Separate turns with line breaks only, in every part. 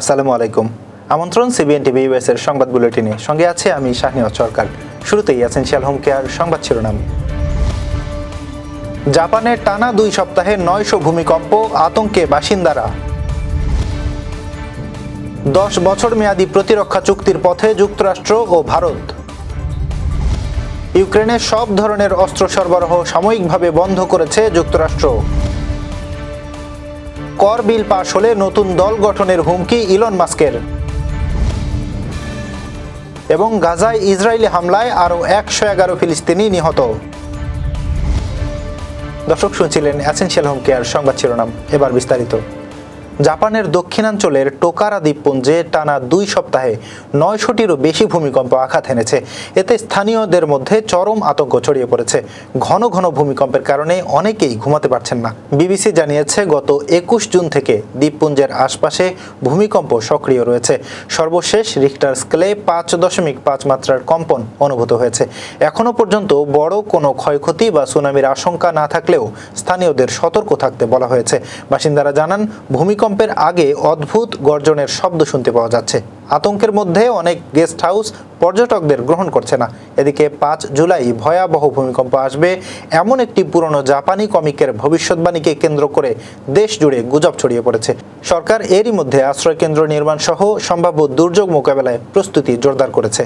আসসালামু আলাইকুম। আমন্ত্রণ সিবিএন টিভি ইউএস এর সংবাদ বুলেটিনে। সঙ্গে আছে আমি শাহনিয়াজ সরকার। শুরুতেই এসেনশিয়াল হোম কেয়ার সংবাদ শিরোনাম। জাপানে টানা 2 সপ্তাহে 900 ভূমিকম্প, আতঙ্কে বাসিন্দারা। 10 বছর মেয়াদী প্রতিরক্ষা চুক্তির পথে যুক্তরাষ্ট্র ও ভারত। ইউক্রেনে সব ধরনের অস্ত্র সরবরাহ সাময়িকভাবে বন্ধ করেছে যুক্তরাষ্ট্র। কর বিল পাশ হলে নতুন দল গঠনের হুমকি ইলন মাস্কের। এবং গাজায় ইসরায়েলি হামলায় আরও 111 ফিলিস্তিনি নিহত। দর্শক শুনছিলেন এসেনশিয়াল হোম কেয়ার সংবাদ শিরোনাম। এবার বিস্তারিত। জাপানের দক্ষিণাঞ্চলের টোকারা দ্বীপপুঞ্জে টানা 2 সপ্তাহে 900টিরও বেশি ভূমিকম্প আঘাত এনেছে। এতে স্থানীয়দের মধ্যে চরম আতঙ্ক ছড়িয়ে পড়েছে। ঘন ঘন ভূমিকম্পের কারণে অনেকেই ঘুমাতে পারছেন না। বিবিসি জানিয়েছে গত 21 জুন থেকে দ্বীপপুঞ্জের আশপাশে ভূমিকম্প সক্রিয় রয়েছে। সর্বশেষ রিক্টার স্কেলে 5.5 মাত্রার কম্পন অনুভূত হয়েছে। এখনও পর্যন্ত বড় কোনো ক্ষয়ক্ষতি বা সুনামির আশঙ্কা না থাকলেও স্থানীয়দের সতর্ক থাকতে বলা হয়েছে। বাসিন্দারা জানান, ভূমিকম্পের আগে অদ্ভুত গর্জনের শব্দ শুনতে পাওয়া যাচ্ছে। আতঙ্কের মধ্যে অনেক গেস্ট হাউস পর্যটকদের গ্রহণ করছে না। এদিকে 5 জুলাই ভয়াবহ ভূমিকম্প আসবে এমন একটি পুরনো জাপানি কমিকের ভবিষ্যৎবাণীকে কেন্দ্র করে দেশ জুড়ে গুজব ছড়িয়ে পড়েছে। সরকার এরই মধ্যে আশ্রয়কেন্দ্র নির্মাণ সহ সম্ভাব্য দুর্যোগ মোকাবেলায় প্রস্তুতি জোরদার করেছে।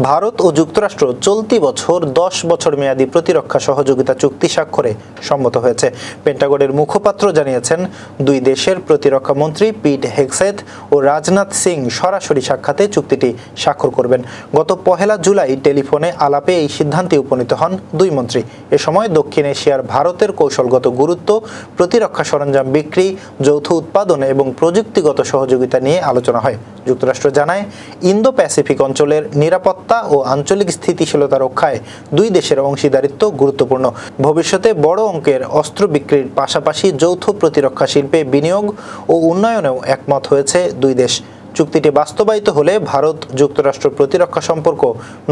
ভারত ও যুক্তরাষ্ট্র চলতি বছর 10 বছর মেয়াদী প্রতিরক্ষা সহযোগিতা চুক্তি স্বাক্ষরে সম্মত হয়েছে। পেন্টাগনের মুখপাত্র জানিয়েছেন, 2 দেশের প্রতিরক্ষা মন্ত্রী পিট হেগসেথ ও রাজনাথ সিং সরাসরি সাক্ষাতে চুক্তিটি স্বাক্ষর করবেন। গত 1 জুলাই টেলিফোনে আলাপে এই সিদ্ধান্তে উপনীত হন 2 মন্ত্রী। এ সময় দক্ষিণ এশিয়ার ভারতের কৌশলগত গুরুত্ব, প্রতিরক্ষা সরঞ্জাম বিক্রি, যৌথ উৎপাদন এবং প্রযুক্তিগত সহযোগিতা নিয়ে আলোচনা হয়। যুক্তরাষ্ট্র জানায়, ইন্দো প্যাসিফিক অঞ্চলের নিরাপত্তা ও আঞ্চলিক স্থিতিশীলতা রক্ষায় 2 দেশের অংশীদারিত্ব গুরুত্বপূর্ণ। ভবিষ্যতে বড় অঙ্কের অস্ত্র বিক্রির পাশাপাশি যৌথ প্রতিরক্ষা শিল্পে বিনিয়োগ ও উন্নয়নেও একমত হয়েছে 2 দেশ। চুক্তিটি বাস্তবায়িত হলে ভারত যুক্তরাষ্ট্র প্রতিরক্ষা সম্পর্ক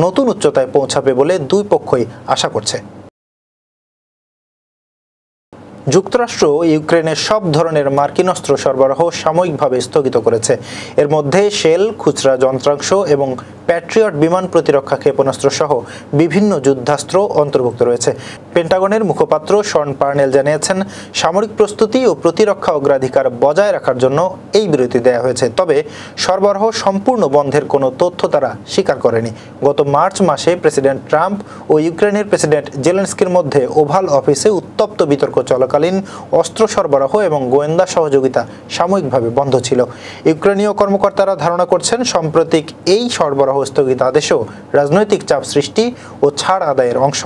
নতুন উচ্চতায় পৌঁছাবে বলে 2 পক্ষই আশা করছে। যুক্তরাষ্ট্র ইউক্রেনে সব ধরনের মার্কিন অস্ত্র সরবরাহ সাময়িকভাবে স্থগিত করেছে। এর মধ্যে শেল, খুচরা যন্ত্রাংশ এবং প্যাট্রিয়ট বিমান প্রতিরক্ষা ক্ষেপণাস্ত্র সহ বিভিন্ন যুদ্ধাস্ত্র অন্তর্ভুক্ত রয়েছে। পেন্টাগনের মুখপাত্র শন পার্নেল জানিয়েছেন, সামরিক প্রস্তুতি ও প্রতিরক্ষা অগ্রাধিকার বজায় রাখার জন্য এই বিরতি দেওয়া হয়েছে। তবে সরবরাহ সম্পূর্ণ বন্ধের কোনো তথ্য তারা স্বীকার করেনি। গত মার্চ মাসে প্রেসিডেন্ট ট্রাম্প ও ইউক্রেনের প্রেসিডেন্ট জেলেনস্কির মধ্যে ওভাল অফিসে উত্তপ্ত বিতর্ক চলাকালীন অস্ত্র সরবরাহ এবং গোয়েন্দা সহযোগিতা সাময়িকভাবে বন্ধ ছিল। ইউক্রেনীয় কর্মকর্তারা ধারণা করছেন, সাম্প্রতিক এই সরবরাহ স্থগিতাদেশও রাজনৈতিক চাপ সৃষ্টি ও ছাড় আদায়ের অংশ।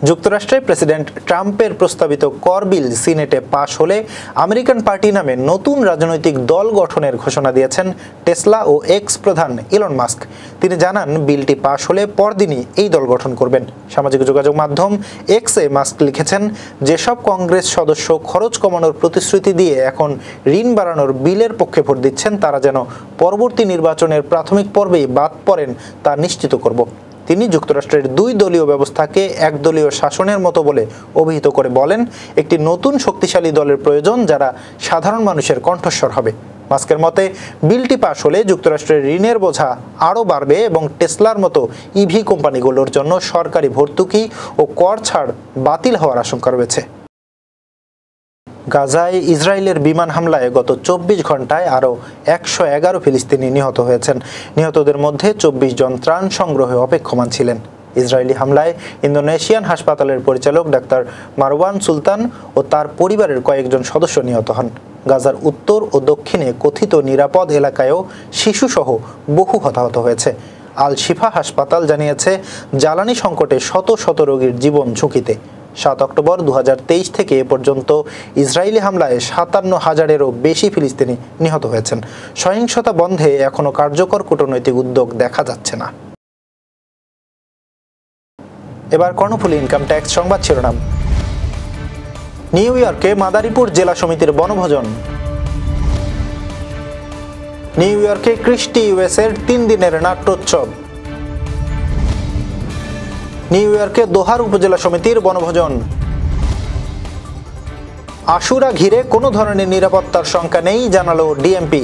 যুক্তরাষ্ট্রে প্রেসিডেন্ট ট্রাম্পের প্রস্তাবিত কর বিল সিনেটে পাশ হলে আমেরিকান পার্টি নামে নতুন রাজনৈতিক দল গঠনের ঘোষণা দিয়েছেন টেসলা ও এক্স প্রধান ইলন মাস্ক। তিনি জানান, বিলটি পাশ হলে পরদিনই এই দল গঠন করবেন। সামাজিক যোগাযোগ মাধ্যম এক্সে মাস্ক লিখেছেন, যেসব কংগ্রেস সদস্য খরচ কমানোর প্রতিশ্রুতি দিয়ে এখন ঋণ বাড়ানোর বিলের পক্ষে ভোট দিচ্ছেন, তারা যেন পরবর্তী নির্বাচনের প্রাথমিক পর্বেই বাদ পড়েন তা নিশ্চিত করব। তিনি যুক্তরাষ্ট্রের 2 দলীয় ব্যবস্থাকে একদলীয় শাসনের মতো বলে অভিহিত করে বলেন, একটি নতুন শক্তিশালী দলের প্রয়োজন যারা সাধারণ মানুষের কণ্ঠস্বর হবে। মাস্কের মতে, বিলটি পাশ হলে যুক্তরাষ্ট্রের ঋণের বোঝা আরও বাড়বে এবং টেসলার মতো ইভি কোম্পানিগুলোর জন্য সরকারি ভর্তুকি ও কর ছাড় বাতিল হওয়ার আশঙ্কা রয়েছে। গাজায় ইসরায়েলের বিমান হামলায় গত 24 ঘন্টায় আরও 111 ফিলিস্তিনি নিহত হয়েছেন। নিহতদের মধ্যে 24 জন ত্রাণ সংগ্রহে অপেক্ষমান ছিলেন। ইসরায়েলি হামলায় ইন্দোনেশিয়ান হাসপাতালের পরিচালক ডাক্তার মারওয়ান সুলতান ও তার পরিবারের কয়েকজন সদস্য নিহত হন। গাজার উত্তর ও দক্ষিণে কথিত নিরাপদ এলাকায়ও শিশুসহ বহু হতাহত হয়েছে। আল শিফা হাসপাতাল জানিয়েছে, জ্বালানি সংকটে শত শত রোগীর জীবন ঝুঁকিতে। 7 অক্টোবর 2023 থেকে এ পর্যন্ত ইসরায়েলি হামলায় 57,000-এরও বেশি ফিলিস্তিনি নিহত হয়েছেন। সহিংসতা বন্ধে এখনও কার্যকর কূটনৈতিক উদ্যোগ দেখা যাচ্ছে না। এবার কর্ণফুলী ইনকাম ট্যাক্স সংবাদ শিরোনাম। নিউ ইয়র্কে মাদারীপুর জেলা সমিতির বনভোজন। নিউ ইয়র্কে ক্রিস্টি ইউএসের 3 দিনের নাট্যোৎসব। নিউ ইয়র্কে দোহার উপজেলা সমিতির বনভোজন। আশুরা ঘিরে কোনো ধরনের নিরাপত্তার শঙ্কা নেই জানালো ডিএমপি।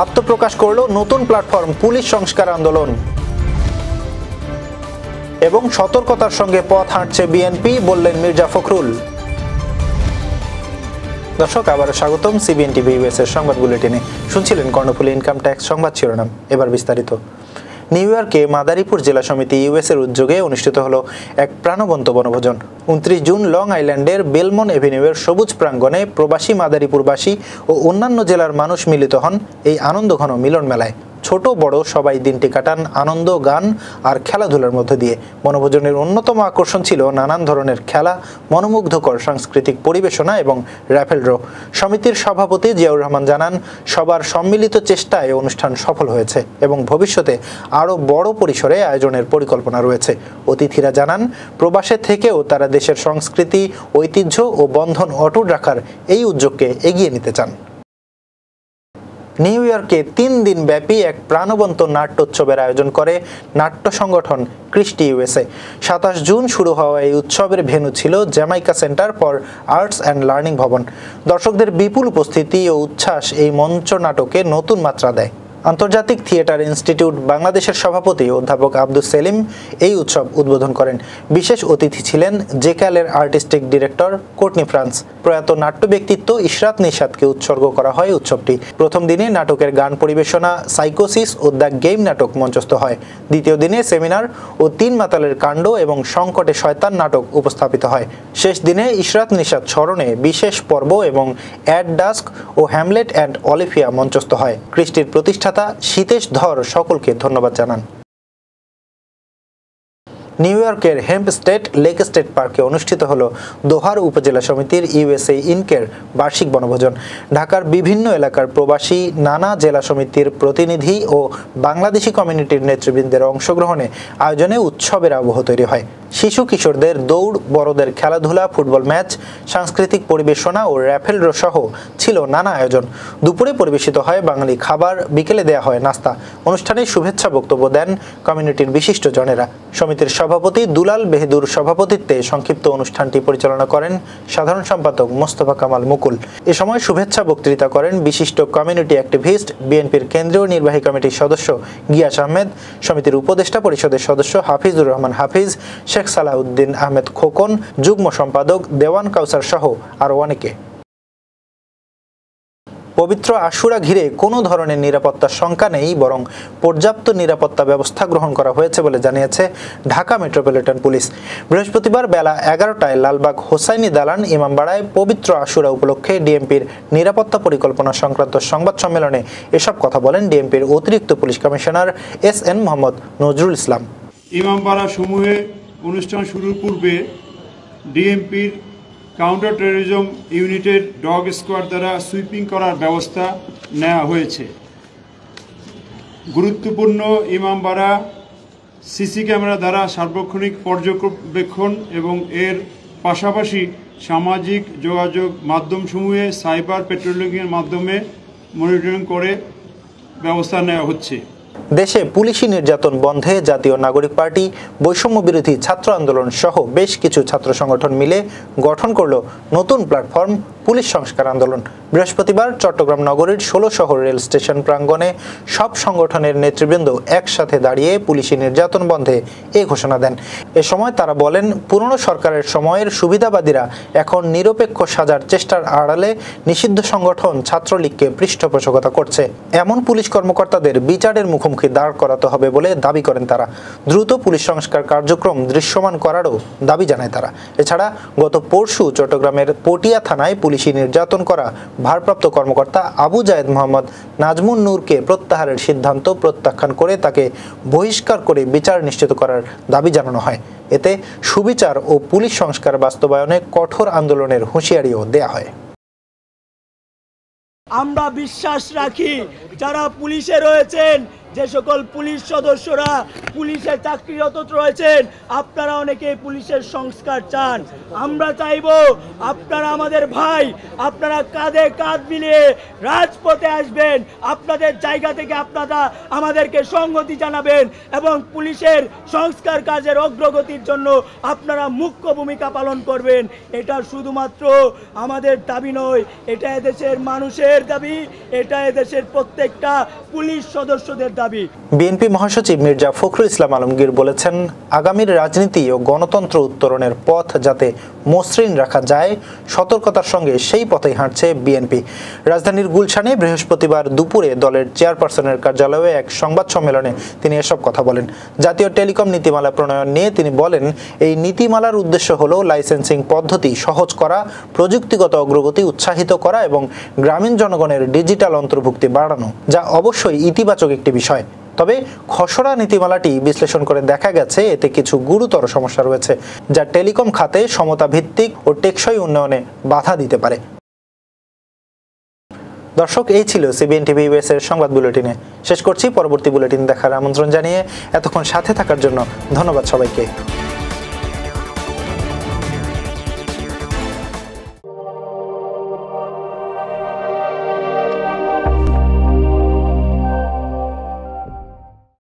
আত্মপ্রকাশ করল নতুন প্ল্যাটফর্ম পুলিশ সংস্কার আন্দোলন। এবং সতর্কতার সঙ্গে পথ হাঁটছে বিএনপি বললেন মির্জা ফখরুল। দর্শক, আবারও স্বাগতম সিবিএন টিভি ইউএস এর সংবাদ বুলেটিনে। শুনছিলেন কর্ণফুলী ইনকাম ট্যাক্স সংবাদ শিরোনাম, এবার বিস্তারিত। নিউ ইয়র্কে মাদারীপুর জেলা সমিতি ইউএস এর উদ্যোগে অনুষ্ঠিত হলো এক প্রাণবন্ত বনভোজন। 29 জুন লং আইল্যান্ডের বেলমন এভিনিউয়ের সবুজ প্রাঙ্গণে প্রবাসী মাদারীপুরবাসী ও অন্যান্য জেলার মানুষ মিলিত হন এই আনন্দঘন মিলন মেলায়। ছোট বড় সবাই দিনটি কাটান আনন্দ, গান আর খেলাধুলার মধ্য দিয়ে। বনভোজনের অন্যতম আকর্ষণ ছিল নানান ধরনের খেলা, মনোমুগ্ধকর সাংস্কৃতিক পরিবেশনা এবং র্যাফেল ড্র। সমিতির সভাপতি জিয়াউর রহমান জানান, সবার সম্মিলিত চেষ্টায় অনুষ্ঠান সফল হয়েছে এবং ভবিষ্যতে আরও বড় পরিসরে আয়োজনের পরিকল্পনা রয়েছে। অতিথিরা জানান, প্রবাসে থেকেও তারা দেশের সংস্কৃতি, ঐতিহ্য ও বন্ধন অটুট রাখার এই উদ্যোগকে এগিয়ে নিতে চান। নিউ ইয়র্কে 3 দিন ব্যাপী এক প্রাণবন্ত নাট্যোৎসবের আয়োজন করে নাট্য সংগঠন ক্রিস্টি ইউএসএ। 27 জুন শুরু হওয়া এই উৎসবের ভেন্যু ছিল Jamaica centre for arts and learning ভবন। দর্শকদের বিপুল উপস্থিতি ও উচ্ছ্বাস এই মঞ্চ নাটকে নতুন মাত্রা দেয়। আন্তর্জাতিক থিয়েটার ইনস্টিটিউট বাংলাদেশের সভাপতি অধ্যাপক আব্দুস সেলিম এই উৎসব উদ্বোধন করেন। বিশেষ অতিথি ছিলেন জেকালের আর্টিস্টিক ডিরেক্টর কোর্টনি ফ্রান্স। প্রয়াত নাট্য ব্যক্তিত্ব ইশরাত নিশাতকে উৎসর্গ করা হয় উৎসবটি। প্রথম দিনে নাটকের গান পরিবেশনা, সাইকোসিস ও দ্য গেম নাটক মঞ্চস্থ হয়। দ্বিতীয় দিনে সেমিনার ও 3 মাতালের কাণ্ড এবং সংকটে শয়তান নাটক উপস্থাপিত হয়। শেষ দিনে ইশরাত নিশাত স্মরণে বিশেষ পর্ব এবং অ্যাট ডাস্ক ও হ্যামলেট অ্যান্ড অলিভিয়া মঞ্চস্থ হয়। ক্রিস্টির প্রতিষ্ঠাতা শীতেশ ধর সকলকে ধন্যবাদ জানান। নিউ ইয়র্কের হেম্পস্টেড লেক স্টেট পার্কে অনুষ্ঠিত হলো দোহার উপজেলা সমিতির ইউএসএ ইনকের বার্ষিক বনভোজন। ঢাকার বিভিন্ন এলাকার প্রবাসী, নানা জেলা সমিতির প্রতিনিধি ও বাংলাদেশি কমিউনিটির নেতৃবৃন্দের অংশগ্রহণে আয়োজনে উৎসবের আবহ তৈরি হয়। শিশু কিশোরদের দৌড়, বড়দের খেলাধুলা, ফুটবল ম্যাচ, সাংস্কৃতিক পরিবেশনা ও র্যাফেল ড্র সহ ছিল নানা আয়োজন। দুপুরে পরিবেশিত হয় বাঙালি খাবার, বিকেলে দেয়া হয় নাস্তা। অনুষ্ঠানে শুভেচ্ছা বক্তব্য দেন কমিউনিটির বিশিষ্ট জনেরা। সমিতির সভাপতি দুলাল বেহেদুর সভাপতিত্বে সংক্ষিপ্ত অনুষ্ঠানটি পরিচালনা করেন সাধারণ সম্পাদক মোস্তফা কামাল মুকুল। এ সময় শুভেচ্ছা বক্তৃতা করেন বিশিষ্ট কমিউনিটি অ্যাক্টিভিস্ট, বিএনপির কেন্দ্রীয় নির্বাহী কমিটির সদস্য গিয়াস আহমেদ, সমিতির উপদেষ্টা পরিষদের সদস্য হাফিজুর রহমান হাফিজ, শেখ সালাউদ্দিন আহমেদ খোকন, যুগ্ম সম্পাদক দেওয়ান কাউসার সহ আরও অনেকে। পবিত্র আশুরা ঘিরে কোনো ধরনের নিরাপত্তার শঙ্কা নেই, বরং পর্যাপ্ত নিরাপত্তা ব্যবস্থা গ্রহণ করা হয়েছে বলে জানিয়েছে ঢাকা মেট্রোপলিটন পুলিশ। বৃহস্পতিবার বেলা 11টায় লালবাগ হোসাইনি দালান ইমামবাড়ায় পবিত্র আশুরা উপলক্ষে ডিএমপির নিরাপত্তা পরিকল্পনা সংক্রান্ত সংবাদ সম্মেলনে এসব কথা বলেন ডিএমপির অতিরিক্ত police commissioner SN Mohammad Nazrul Islam.
Imambara সমূহে অনুষ্ঠান শুরুর পূর্বে ডিএমপির কাউন্টার টেরোরিজম ইউনিটের ডগ স্কোয়াড দ্বারা সুইপিং করার ব্যবস্থা নেওয়া হয়েছে। গুরুত্বপূর্ণ ইমামবাড়া সিসি ক্যামেরা দ্বারা সার্বক্ষণিক পর্যবেক্ষণ এবং এর পাশাপাশি সামাজিক যোগাযোগ মাধ্যমসমূহে সাইবার পেট্রোলিংয়ের মাধ্যমে মনিটরিং করে ব্যবস্থা নেওয়া হচ্ছে।
দেশে পুলিশি নির্যাতন বন্ধে জাতীয় নাগরিক পার্টি, বৈষম্য বিরোধী ছাত্র আন্দোলন সহ বেশ কিছু ছাত্র সংগঠন মিলে গঠন করল নতুন প্ল্যাটফর্ম পুলিশ সংস্কার আন্দোলন। বৃহস্পতিবার চট্টগ্রাম নগরীর 16 শহর রেল স্টেশন প্রাঙ্গণে সব সংগঠনের নেতৃবৃন্দ একসাথে দাঁড়িয়ে পুলিশি নির্যাতন বন্ধে এই ঘোষণা দেন। এ সময় তারা বলেন, পুরনো সরকারের সময়ের সুবিধাবাদীরা এখন নিরপেক্ষ সাজার চেষ্টার আড়ালে নিষিদ্ধ সংগঠন ছাত্রলীগকে পৃষ্ঠপোষকতা করছে। এমন পুলিশ কর্মকর্তাদের বিচারের মুখোমুখি দাঁড় করাতে হবে বলে দাবি করেন তারা। দ্রুত পুলিশ সংস্কার কার্যক্রম দৃশ্যমান করারও দাবি জানায় তারা। এছাড়া গত পরশু চট্টগ্রামের পটিয়া থানায় পুলিশি নির্যাতন করা ভারপ্রাপ্ত কর্মকর্তা আবু জায়েদ মোহাম্মদ নাজমুন নূরকে প্রত্যাহারের সিদ্ধান্ত প্রত্যাখ্যান করে তাকে বহিষ্কার করে বিচার নিশ্চিত করার দাবি জানানো হয়। এতে সুবিচার ও পুলিশ সংস্কার বাস্তবায়নে কঠোর আন্দোলনের হুঁশিয়ারিও দেয়া হয়।
আমরা বিশ্বাস রাখি যারা পুলিশে রয়েছেন যে সকল পুলিশ সদস্যরা পুলিশে চাকরিরত রয়েছেন, আপনারা অনেকেই পুলিশের সংস্কার চান। আমরা চাইবো আপনারা আমাদের ভাই, আপনারা কাঁধে কাঁধ মিলিয়ে রাজপথে আসবেন। আপনাদের জায়গা থেকে আপনারা আমাদেরকে সংহতি জানাবেন এবং পুলিশের সংস্কার কাজের অগ্রগতির জন্য আপনারা মুখ্য ভূমিকা পালন করবেন। এটা শুধুমাত্র আমাদের দাবি নয়, এটা এদেশের মানুষের দাবি, এটা এদেশের প্রত্যেকটা পুলিশ সদস্যদের দাবি।
বিএনপি মহাসচিব মির্জা ফখরুল ইসলাম আলমগীর বলেছেন, আগামীর রাজনীতি ও গণতন্ত্র উত্তরণের পথ যাতে মসৃণ রাখা যায়, সতর্কতার সঙ্গে সেই পথেই হাঁটছে বিএনপি। রাজধানীর গুলশানে বৃহস্পতিবার দুপুরে দলের চেয়ারপারসনের কার্যালয়ে এক সংবাদ সম্মেলনে তিনি এসব কথা বলেন। জাতীয় টেলিকম নীতিমালা প্রণয়ন নিয়ে তিনি বলেন, এই নীতিমালার উদ্দেশ্য হল লাইসেন্সিং পদ্ধতি সহজ করা, প্রযুক্তিগত অগ্রগতি উৎসাহিত করা এবং গ্রামীণ জনগণের ডিজিটাল অন্তর্ভুক্তি বাড়ানো, যা অবশ্যই ইতিবাচক একটি বিষয়। তবে খসড়া নীতিমালাটি বিশ্লেষণ করে দেখা গেছে এতে কিছু গুরুতর সমস্যা রয়েছে, যা টেলিকম খাতে সমতা ভিত্তিক ও টেকসই উন্নয়নে বাধা দিতে পারে। দর্শক, এই ছিল সিবিএন টিভি ইউএস এর সংবাদ বুলেটিনে। শেষ করছি। পরবর্তী বুলেটিন দেখার আমন্ত্রণ জানিয়ে এতক্ষণ সাথে থাকার জন্য ধন্যবাদ সবাইকে।